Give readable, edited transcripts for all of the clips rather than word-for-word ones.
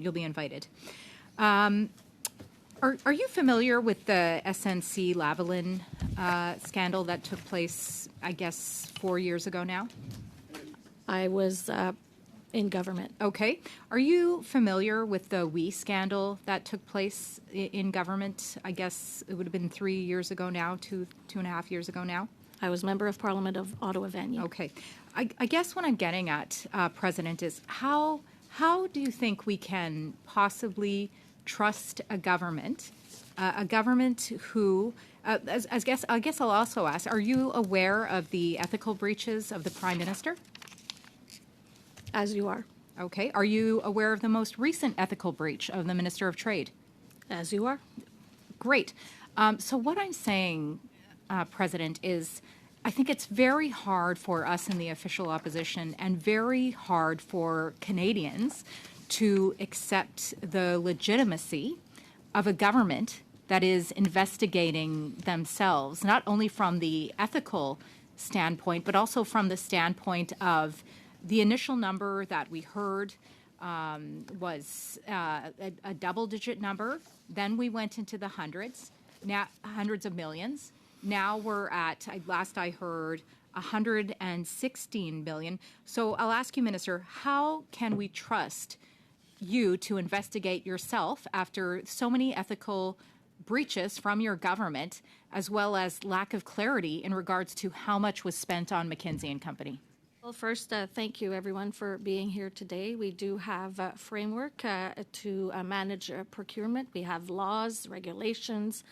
You'll be invited. Are you familiar with the SNC Lavalin scandal that took place, I guess, 4 years ago now? I was in government. Okay. Are you familiar with the WE scandal that took place in government? I guess it would have been 3 years ago now, two and a half years ago now? I was Member of Parliament of Ottawa-Vanier. Okay. I guess what I'm getting at, President, is how do you think we can possibly trust a government who, I guess I'll also ask, are you aware of the ethical breaches of the Prime Minister? As you are. Okay. Are you aware of the most recent ethical breach of the Minister of Trade? As you are. Great. So what I'm saying, President, is I think it's very hard for us in the official opposition and very hard for Canadians to accept the legitimacy of a government that is investigating themselves, not only from the ethical standpoint, but also from the standpoint of the initial number that we heard was a double-digit number. Then we went into the hundreds, now hundreds of millions. Now we're at, last I heard, 116 million. So I'll ask you, Minister, how can we trust you to investigate yourself after so many ethical breaches from your government, as well as lack of clarity in regards to how much was spent on McKinsey and Company? Well, first, thank you, everyone, for being here today. We do have a framework to manage procurement. We have laws, regulations,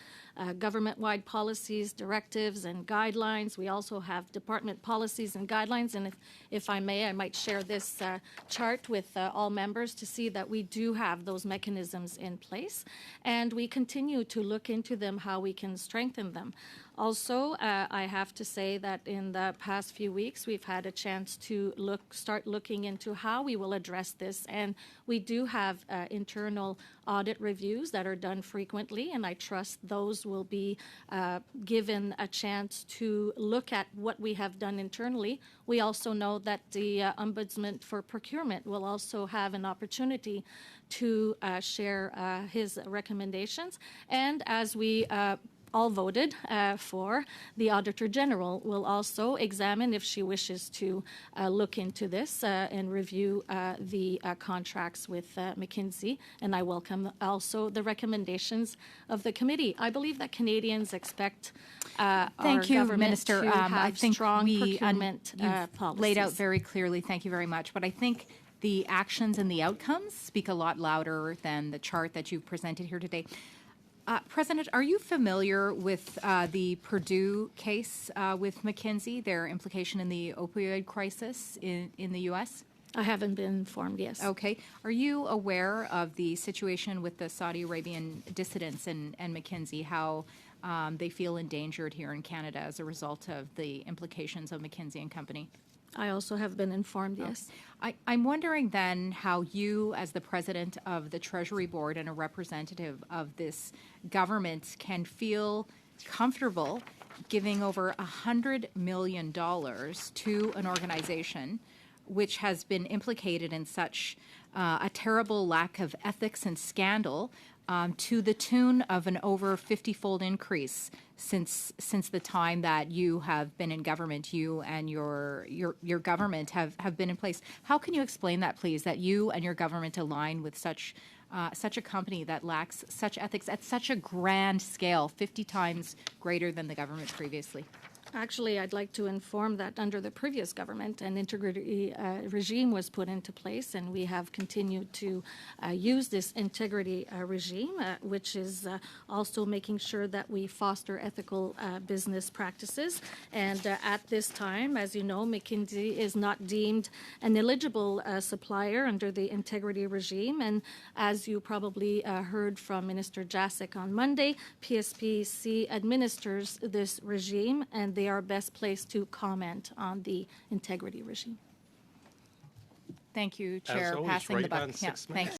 government-wide policies, directives, and guidelines. We also have department policies and guidelines. And if I may, I might share this chart with all members to see that we do have those mechanisms in place. And we continue to look into them, how we can strengthen them. Also, I have to say that in the past few weeks, we've had a chance to start looking into how we will address this. And we do have internal audit reviews that are done frequently, and I trust those will be given a chance to look at what we have done internally. We also know that the Ombudsman for Procurement will also have an opportunity to share his recommendations. And as we all voted for, the Auditor General will also examine if she wishes to look into this and review the contracts with McKinsey. And I welcome also the recommendations of the committee. I believe that Canadians expect our government Minister. to have I think strong procurement policies. Laid out very clearly. Thank you very much. But I think the actions and the outcomes speak a lot louder than the chart that you've presented here today. President, are you familiar with the Purdue case with McKinsey, their implication in the opioid crisis in the U.S.? I haven't been informed, yes. Okay. Are you aware of the situation with the Saudi Arabian dissidents and McKinsey, how they feel endangered here in Canada as a result of the implications of McKinsey and Company? I also have been informed, yes. I'm wondering then how you, as the president of the Treasury Board and a representative of this government, can feel comfortable giving over $100 million to an organization which has been implicated in such a terrible lack of ethics and scandal, to the tune of an over 50-fold increase since the time that you have been in government, you and your government have been in place. How can you explain that, please, that you and your government align with such a company that lacks such ethics at such a grand scale, 50 times greater than the government previously? Actually, I'd like to inform that under the previous government, an integrity regime was put into place, and we have continued to use this integrity regime, which is also making sure that we foster ethical business practices. And at this time, as you know, McKinsey is not deemed an eligible supplier under the integrity regime. And as you probably heard from Minister Jacek on Monday, PSPC administers this regime, and they are best placed to comment on the integrity regime. Thank you, Chair. As always, Passing the right buck. on 6 minutes. Thank you.